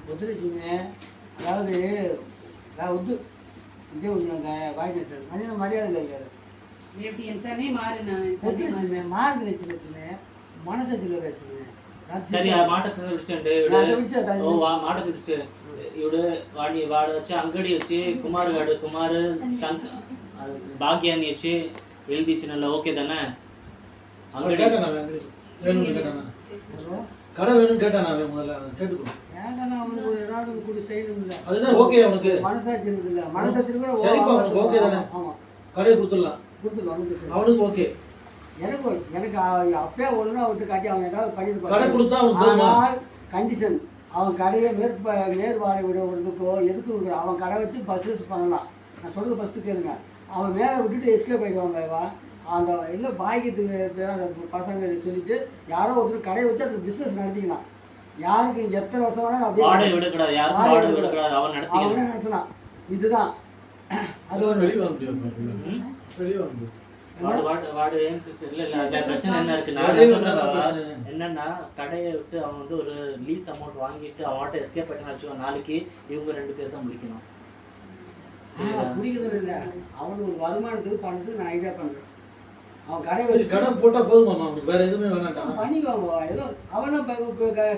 వదిలేసింది అதாவது వద్దు అంటే ఉన్నాక వాయిస్ అని మర్యాద లేదు కదా ఎంతనే మారిన వదిలేసింది మారింది వచ్చింది మనసచ్చిలో వచ్చింది సరే ఆ మాట తెలిసంటే మాట తెలిసే ఇవిడు వాడు వచ్చి అంగడి వచ్చి కుమార్ భాగ్యాన్ని వచ్చి எழுதிச்சுனல்ல ஓகே தானே அங்க கேட்டானே கடை வேணும் கேட்டானே முதல்ல கேட்டுக்கோ ஏன்டா அவனுக்கு ஏதாவது கூட செய்யணும்ல அதுதான் ஓகே அவனுக்கு மனசாட்சி இருக்குல்ல மனசாட்சி கூட சரிப்பா அவனுக்கு ஓகே தானே ஆமா கடையை கொடுத்துடலாம் அவனுக்கு ஓகே எனக்கு அப்பயே ஒழுங்கா விட்டு காட்டி அவன் ஏதாவது பண்ணிட்டு கடை கொடுத்தா அவனுக்கு கண்டிஷன் அவன் கடையை மேற்பாடை விடுறதுக்கோ எதுக்கு விடுற அவன் கடை வச்சு பஸ்ஸஸ் பண்ணலாம் நான் சொல்றது ஃபஸ்ட்டு கேளுங்க அவன் மேலே விட்டுட்டு எஸ்கேப் ஆகிடுவாங்க அந்த இல்லை பாய்க்கிறதுக்கு அந்த பசங்க சொல்லிட்டு யாரோ ஒருத்தர் கடையை வச்சு அதுக்கு பிஸ்னஸ் நடத்திக்கலாம் யாருக்கு எத்தனை வருஷம் வேணாலும் அவனே நடத்தலாம் இதுதான் அது ஒரு வெளியே வாங்க முடியும் வெளியே வாங்க முடியும் என்னன்னா கடையை விட்டு அவன் வந்து ஒரு லீஸ் அமௌண்ட் வாங்கிட்டு அவன்கிட்ட எஸ்கேப் பண்ணி நாளைக்கு இவங்க 2 பேர் தான் முடிக்கணும். முடிக்கிறது இல்லை அவனுக்கு ஒரு வருமானத்துக்கு பண்ணுறதுக்கு நான் ஐடியா பண்ணுறேன். அவன் கடை போட்டா போதுமா அவனுக்கு வேற எதுவுமே வேணாம் பண்ணிக்குவாங்க. ஏதோ அவனும்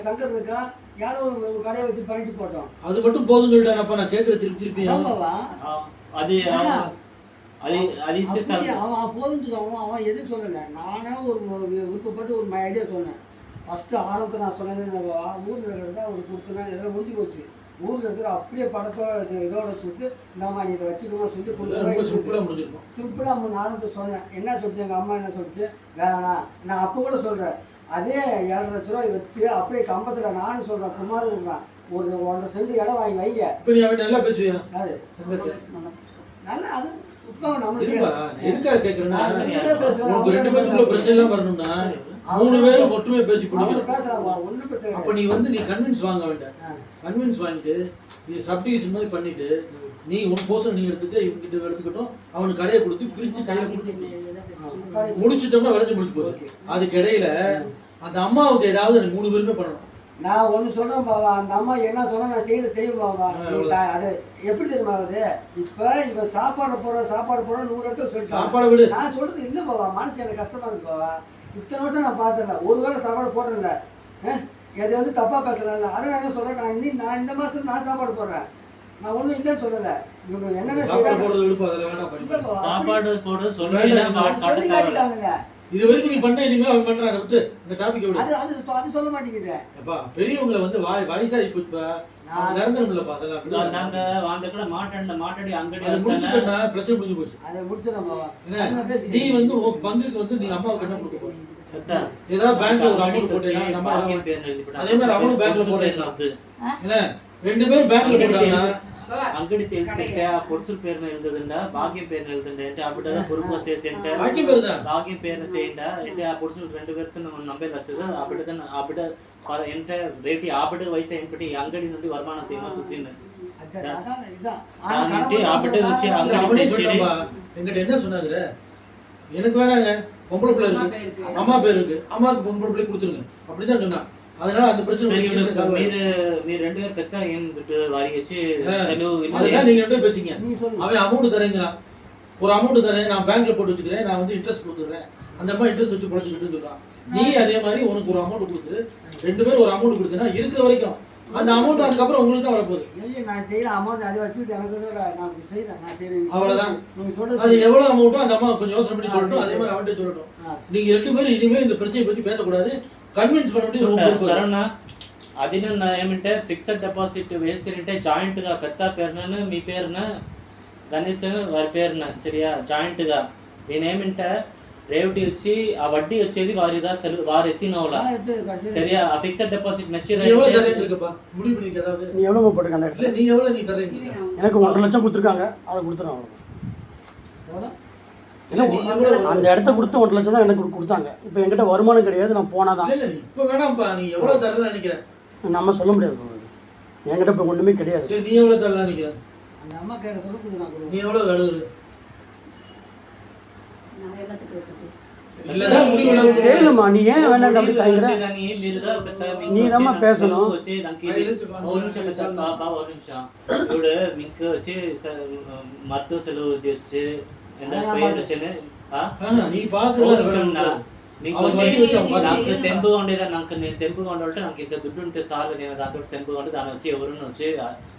சங்கர் இருக்கான் யாரோ ஒரு கடையை வச்சு பண்ணிட்டு போட்டோம் அது மட்டும் போதும் சொல்லிட்டானப்பா நான் கேட்குறது திருப்பி அவன் போதும் அவன் எதுவும் சொல்லலை. நானே ஒரு விருப்பப்பட்டு ஒரு ஐடியா சொன்னேன். ஃபஸ்ட்டு ஆரம்பத்தில் நான் சொன்னது ஊரில் இருக்கிறதா அவனுக்கு கொடுத்தனா இதெல்லாம் முடிஞ்சு போச்சு. ஊரில் இருக்கிற அப்படியே படத்தோட இதோட சொல்லிட்டு இந்தாம்மா நீ இதை வச்சுக்கணும்னு சொல்லிட்டு கொடுத்து சிம்பிளாக நானும் சொன்னேன். என்ன சொல்லிச்சு எங்கள் அம்மா என்ன சொல்லிச்சு வேணாம் நான் அப்போ கூட சொல்கிறேன். அதே 7 லட்ச ரூபாய் வச்சு அப்படியே கம்பத்தில் நானும் சொல்கிறேன் குமார் இருக்கான் ஒரு 1.5 சென்ட் இடம் வாங்கி வைங்க. இப்போ நீ அவன் நல்லா பேசுவியா அது நல்லா அது எதுக்காக கேட்குறேன்னா 2 பேருக்குள்ள பிரச்சனை எல்லாம் வரணும்னா 3 பேரும் ஒற்றுமையா பேசி போடுங்க. அப்ப நீ வந்து நீ கன்வின்ஸ் வாங்க வேண்டாம். கன்வின்ஸ் வாங்கிட்டு நீ சப்டிவிஷன் மாதிரி பண்ணிட்டு நீ உன் போர்ஷன் நீ எடுத்துட்டு இவங்கிட்ட எடுத்துக்கிட்டோம் அவனுக்கு கடையை கொடுத்து பிரிச்சு கையில கொடுத்து முடிச்சுட்டோம்னா விளைஞ்சு முடிச்சு போச்சு. அதுக்கு இடையில அந்த அம்மாவுக்கு ஏதாவது 3 பேருமே பண்ணணும். நான் ஒன்று சொல்கிறேன் பாவா அந்த அம்மா என்ன சொன்னால் நான் செய்வேன் பாவா. அது எப்படி தெரியுமா ஆகுது இப்போ இவன் சாப்பாடு போடுற 100 இடத்துல சொல்லிட்டு சாப்பாடு விடு நான் சொல்கிறது இல்லை பாவா மனசு எனக்கு கஷ்டமாக இருக்கு பாவா. இத்தனை வருஷம் நான் பார்த்தேன்ல ஒரு வேளை சாப்பாடு போட்டதில்ல எது வந்து தப்பாக பேசலாம்ல அதை நான் என்ன சொல்கிறேன் நான் இந்த மாதம் நான் சாப்பாடு போடுறேன் நான் ஒன்றும் இல்லைன்னு சொல்லலை. இவங்க என்னென்ன சாப்பாடு போடுறது சொல்லிட்டாங்க இது வரைக்கும் நீ பண்ண இனிமே அவன் பண்றான். அதை விட்டு இந்த டாபிக் விடு. அது சொல்ல மாட்டேங்குது. அப்பா பெரியவங்களை வந்து வயசாகி போச்சுப்பா நிரந்தரமில்லப்பா. அதெல்லாம் நாங்க அந்த கூட மாட்டாடி அங்கடி அதை முடிச்சுட்டா பிரச்சனை முடிஞ்சு போச்சு. அதை முடிச்சிடலாம். நீ வந்து உன் பங்குக்கு வந்து நீ அம்மாவுக்கு என்ன கொடுக்க போற? ஏதாவது பேங்க்ல ஒரு அமௌண்ட் போட்டீங்க அதே மாதிரி அவனும் பேங்க்ல போட்டீங்க. என்ன 2 பேரும் பேங்க்ல போட்டாங்க ಅಂಗಡಿ ತೆಗೆದ ಪೊಡ್ಸಲ್ ಪೇರ್ನ ಇಲ್ದದಂಡ ಭಾಗ್ಯ ಪೇರ್ನ ಇಲ್ದಂಡ ಎಂಟೆ ಅಬಿಟದ ಪುರುಪ ಸೇಸೆಂಟ ಭಾಗ್ಯ ಪೇರ್ನ ಸೇಂಡ ಎಂಟೆ ಆ ಪೊಡ್ಸಲ್ 2 பேர்த்து நம்ம நம்பேல வச்சது அபிடதன் அபிட ಎಂಟೆ ರೇಟಿ ಆಬಿಡ ವಯಸ್ಸು ಎಂಪಟಿ ಅಂಗಡಿ నుండి வருமானத்தை என்ன சுசின்னு அதான் இதான் அபிட வச்சு ಅಂಗಡಿ சொல்றப்பா என்கிட்ட என்ன சொன்னாங்க எனக்கு வேணாங்க பொம்பளை பிள்ளை இருக்கு அம்மா பேர் இருக்கு அம்மாக்கு பொம்பளை பிள்ளை கொடுத்துருங்க அப்படிதான் சொன்னா. அதனால அந்த பிரச்சனை మీరు 2 பேர் பெத்த ஏன்ட்டு வாரி வச்சு அதெல்லாம் நீங்க 2 பேர் பேசிங்க. அவன் அமௌண்ட் தரேங்கிறான். ஒரு அமௌண்ட் தரேன் நான் பேங்க்ல போட்டு வச்சுக்கிறேன் நான் வந்து இன்ட்ரெஸ்ட் கொடுத்துறேன் அந்த அம்மா இன்ட்ரெஸ்ட் வச்சு பொழைச்சிக்கிட்டு சொல்றான். நீ அதே மாதிரி உனக்கு ஒரு அமௌண்ட் கொடுத்து 2 பேரும் ஒரு அமௌண்ட் கொடுத்தனா இருக்கிற வரைக்கும் அந்த அமௌண்ட் அதுக்கப்புறம் உங்களுக்கு தான் வரப்போகுது. நான் செய்யற அமௌண்ட் அதை வச்சுட்டு எனக்கு நான் செய்யறேன் அவ்வளவுதான். நீங்க சொல்றது அது எவ்வளவு அமௌண்ட்டோ அந்த அம்மா கொஞ்சம் யோசனை பண்ணி சொல்லட்டும். அதே மாதிரி அவன்கிட்ட சொல்லட்டும். நீங்க 2 பேரும் இனிமேல் இந்த பிரச்சனையை பத்தி பேசக்கூடாது. కన్విన్స్ பண்ணி సరేనా అది నేను ఏమంటే ఫిక్స్డ్ డిపాజిట్ వేస్తుంటే జాయింట్ గా పెద్ద పేరున మీ పేరున గణేష్ వారి పేరున సరియా జాయింట్ గా నేనేమంటే రేవటి వచ్చి ఆ వడ్డీ వచ్చేది వారిదా వారు ఎత్తినవలా சரியா ఫిక్స్డ్ డిపాజిట్ மெச்சூர் எவ்வளவு தரேங்கப்பா முடிவு பண்ணிக்க. அதாவது நீ எவ்வளவு போட்டுக்க அந்த இடத்துல நீ எவ்வளவு நீ தரேங்க எனக்கு 1.5 லட்சம் கொடுத்துருக்காங்க அதை கொடுத்துறேன் அவ்வளவுதான். அந்த இடத்த கொடுத்து 1 லட்சம் தான் எனக்கு கொடுத்தாங்க. இப்போ என்கிட்ட வருமானம் கிடையாது நான் போனாதான். இப்போ வேணாம்ப்பா நீ எவ்வளவு தரலாம் நினைக்கிறேன் நம்ம சொல்ல முடியாது. என்கிட்ட இப்போ ஒன்றுமே கிடையாது. சரி நீ எவ்வளவு தரலாம் நினைக்கிறேன்? அந்த அம்மா கேட்க சொல்ல நீ எவ்வளவு அழுகுற? இல்லதான் முடிவு கேளுமா, நீ ஏன் வேண்டாம் அப்படி தாங்குற? நீ தாம்மா பேசணும். ఇప్పుడు మీకు వచ్చి మత్తు సెలవు వచ్చి ఎంత పేరు వచ్చి நீ பாக்குறா నాకు తెంపుగా ఉండేదా, నేను తెంపుగా ఉండాలంటే నాకు ఇంత దుడ్డు ఉంటే చాలు, నేను దాంతో తెంపుగా ఉంటే దాని వచ్చి ఎవరైనా వచ్చి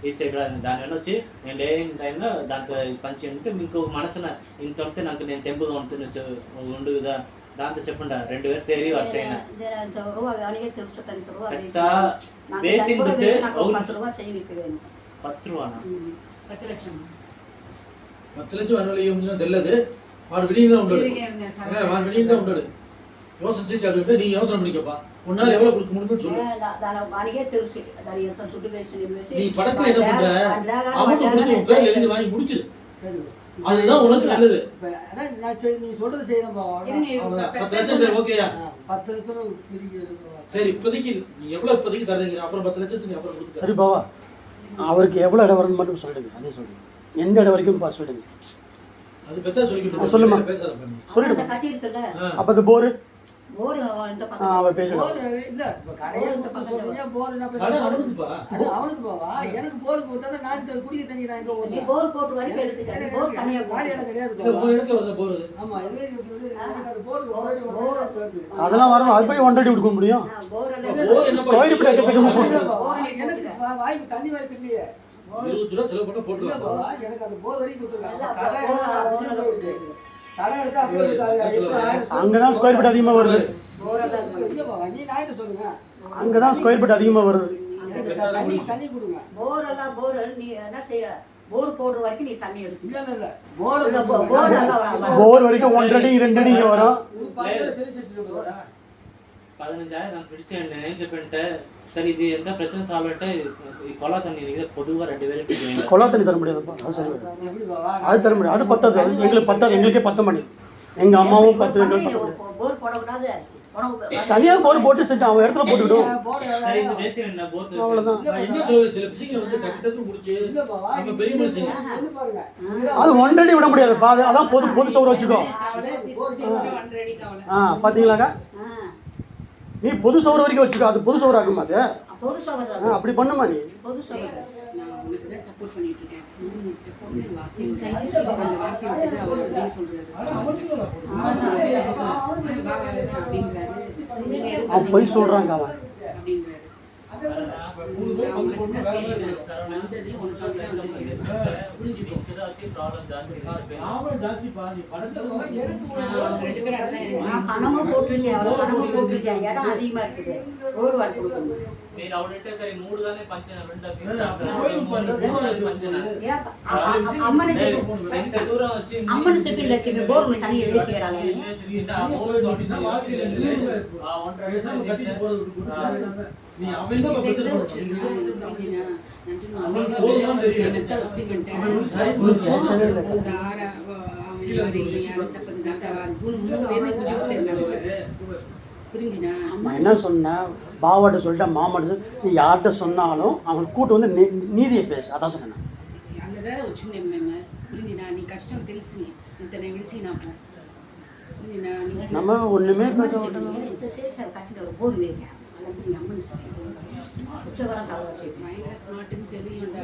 ఈ సైడ్ దాని వచ్చి నేను లేని టైంలో దాంతో పంచి ఉంటే మీకు మనసున ఇంత ఉంటే నాకు నేను తెంపుగా ఉండు కదా, దాంతో చెప్పండి 2000 ಸೇರಿ ವರ್ಷ అయినా ಬೇಸಿನ್ ಬಿಟ್ಟು 10 రూపానా 10 లక్షం 10 లక్షం అనుభవం తెలియదు. వాడు విడిగా ఉంటాడు, వాడు విడిగా ఉంటాడు. யோசனை చేసి అడిగితే నీ యోసన பண்ணிக்கப்பா உன்னால எவ்வளவு கொடுக்க முடியும்னு சொல்லு. நீ படத்துல என்ன பண்ற, அவனுக்கு கொடுத்து உன் பேர்ல எழுதி வாங்கி முடிச்சிரு, அதுதான் உனக்கு நல்லது. நீ சொல்றது செய்யணும்பா. 10 லட்சம் ஓகேயா? 10 லட்சம் சரி, இப்போதைக்கு நீ எவ்வளவு இப்போதைக்கு தர்றீங்க, அப்புறம் 10 லட்சத்துக்கு நீ அப்புறம் கொடுத்து. சரி பாவா, அவருக்கு எவ்வளோ இடம் வரும்னு மட்டும் சொல்லிடுங்க. அதே சொல்லுங்க, எந்த இடம் வரைக்கும் சொல்லிடுங்க. அது பெத்தா சொல்லிக்கிட்டு சொல்லுமா, பேசாத பண்ணி சொல்லிடுங்க. அப்போ அது போரு அவர் பேசணும். இல்ல கடையை சொல்றீங்க, போர் என்ன கடை அவனுக்குப்பா, அது அவனுக்கு போவா. எனக்கு போருக்கு கொடுத்தா நான் குடிக்க தண்ணி நான் எங்க ஓடுறேன். போர் போட்டு வரைக்கும் எடுத்துட்டேன். போர் தனியா காலி இடம் கிடையாது. இல்ல ஒரு இடத்துல வந்து போர். ஆமா, இது அது போருக்கு ஆல்ரெடி போகுது. அதெல்லாம் வரும், அது போய் 1 கொடுக்க முடியும். போர் போர் என்ன ஸ்கொயர் ஃபீட் எக்கச்சக்கமா போகுது. எனக்கு வாய்ப்பு தண்ணி வாய்ப்பு இல்லையே. 20 ரூபா செலவு பண்ண போட்டுருவா. எனக்கு அந்த போர் வரைக்கும் கொடுத்துருக்காங்க. கடை எடுத்தா அப்படியே அங்கதான் ஸ்கொயர் ஃபீட் அதிகமா வருது. நீ நாயிட்ட சொல்லுங்க. அங்கதான் ஸ்கொயர் ஃபீட் அதிகமா வருது. தண்ணி கொடுங்க. போர் எல்லாம் போர் நீ என்ன செய்ய, போர் போடுற வரைக்கும் நீ தண்ணி எடுத்து. இல்ல இல்ல இல்ல போர் போர் எல்லாம் போர் வரைக்கும் 1 அடி 2 அடி இங்க வரும். 15,000 நான் பிடிச்சேன். నేను చెప్పంటే సరే ఇది ఎంత ప్రశ్న సాల్వ్ అంటే ఈ కొల తన్ని ఇది పొదుగా 2000 பிடிச்சேன். கொலா தண்ணி தர முடியாதுப்பா, அது சரி வரும். அது தர முடியாது, அது பத்தாது. அது எங்களுக்கு பத்தாது, எங்களுக்கே பத்த மாட்டேங்குது. எங்க அம்மாவும் 10 எங்களுக்கு போர் போடக்கூடாது. தனியா போர் போட்டு செஞ்சு அவன் இடத்துல போட்டுவிடும். சரி, இது பேசி என்ன போர் அவ்வளவுதான். நான் என்ன சொல்றது, சில விஷயங்களை வந்து டக்கு முடிச்சு நம்ம பெரிய மனுஷங்க பாருங்க. அது 1 அடி விட முடியாதுப்பா, அதான் பொது சவுறு வச்சுக்கோ. பாத்தீங்களாக்கா, நீ பொது சவுறு வரைக்கும் வச்சுக்கோ, அது பொது சவுறு ஆகுமா? அது பொது சவர் அப்படி பண்ணுமா நீ? பொது சவர் நான் உனக்கு தான் சப்போர்ட் பண்ணிட்டு இருக்கேன். அந்த வார்த்தை வந்து அவர் அப்படியே சொல்றாரு அப்படின்றாரு. அவன் பொய் சொல்றாங்க அவன் அப்படின்றாரு. புரிஞ்சுக்கோ. பணமும் போட்டிருக்கேன், அவ்வளோ பணமும் போட்டிருக்கேன். இடம் அதிகமா இருக்குது, ஒரு வாரம் கொடுக்கணும். మీరు అవునంటే సరే 3 గానే పంచన వెంట అమ్మని చెప్పి లక్ష్మి బోర్ తని వేసేయాలి. நீ அவன் தான் நான் என்ன சொன்னேன், பாவாட்ட சொல்லிட்டேன், மாமாட்ட நீ யார்கிட்ட சொன்னாலும் அவன் கூட்டு வந்து நீதியை பேசு, அதான் சொன்னேன். అల్లదా వచ్చింది మేము புரிஞ்சினா நீ கஷ்டம் తెలిసి ఇంతనే విడిసి నాకు புரிஞ்சினா நம்ம ஒண்ணுமே பேச மாட்டோம். கட்டிட்டு ஒரு போர் வேங்க அல்லது அம்மன் சுற்றவரம் தலை மைனஸ் ஸ்மார்ட்னு தெரியும்டா,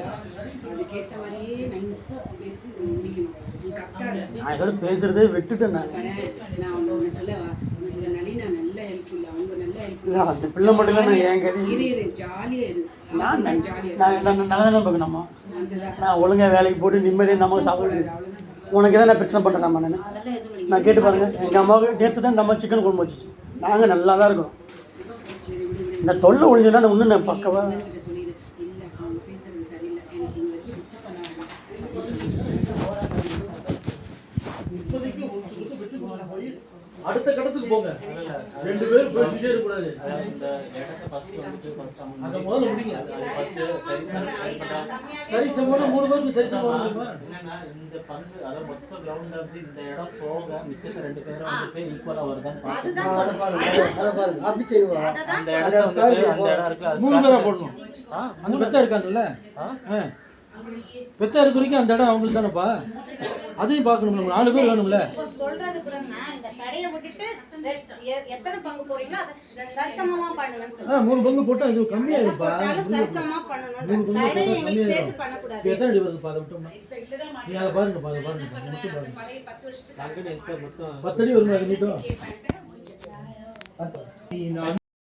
அதுக்கேற்ற மாதிரியே நைஸாக பேசி முடிக்கணும். நீ கரெக்டாக நான் இதோட பேசுறதே விட்டுட்டேன். நான் அவங்க ஒன்று சொல்லவா, உனக்கு நளினா நல்ல ஹெல்ப்ஃபுல், அவங்க நல்ல ஹெல்ப்ஃபுல். அந்த பிள்ளை மட்டும் நான் ஏன் கதி இரு ஜாலியாக இரு. நான் நல்லா பார்க்கணுமா? நான் ஒழுங்காக வேலைக்கு போட்டு நிம்மதியாக நம்ம சாப்பிடுறது. உனக்கு எதாவது நான் பிரச்சனை பண்ணுறேன் நான் கேட்டு பாருங்கள். எங்கள் அம்மாவுக்கு நேற்று தான் இந்த அம்மா சிக்கன் குழம்பு வச்சுச்சு. நாங்கள் நல்லா தான் இருக்கோம். இந்த தொல்லை ஒழிஞ்சுன்னா நான் இன்னும் நான் பக்கவா சொல்லிடு. இல்லை அவங்க பேசுறது சரியில்லை, எனக்கு இங்கே வரைக்கும் டிஸ்டர்ப் பண்ண வேண்டாம். அடுத்த கட்டத்துக்கு போங்க, 2 பேரும் பேசிட்டே இருக்க கூடாது. அந்த முதல்ல முடிங்க. சரி சமமான 3 பேருக்கு சரி சமமான என்னன்னா இந்த பந்து அத மொத்த கிரவுண்ட்ல இருந்து இந்த இடம் போக மிச்சத்த 2 பேரும் வந்து ஈக்குவலா வருதான்னு பாருங்க. அப்படி செய்வா. அந்த இடம் வந்து அந்த இடம் இருக்கு, 3 பேரா போடணும். அந்த பெத்தா இருக்காங்கல்ல, பெத்தா இருக்க வரைக்கும் அந்த இடம் அவங்களுக்கு தானேப்பா, அதையும் பார்க்கணும். நம்ம 4 பேர் வேணும்ல. இப்போ சொல்றது கூடன்னா இந்த கடையை விட்டுட்டு எத்தனை பங்கு போறீங்களோ அதை சரிசமமா பண்ணுங்கன்னு சொல்லுங்க. 3 பங்கு போட்டா இது கம்மியாயிருப்பா. போட்டாலும் சரிசமமா பண்ணணும். கடையை எங்களுக்கு சேர்த்து பண்ணக்கூடாது. எத்தனை அடி வருதுப்பா அதை விட்டோம்னா? நீ அதை பாருங்கப்பா, அதை பாருங்க. மட்டும் பாருங்க. பழைய 10 வருஷத்துக்கு அங்கே இருக்க மொத்தம் 10 அடி வருமா அது நீட்டும்? நீ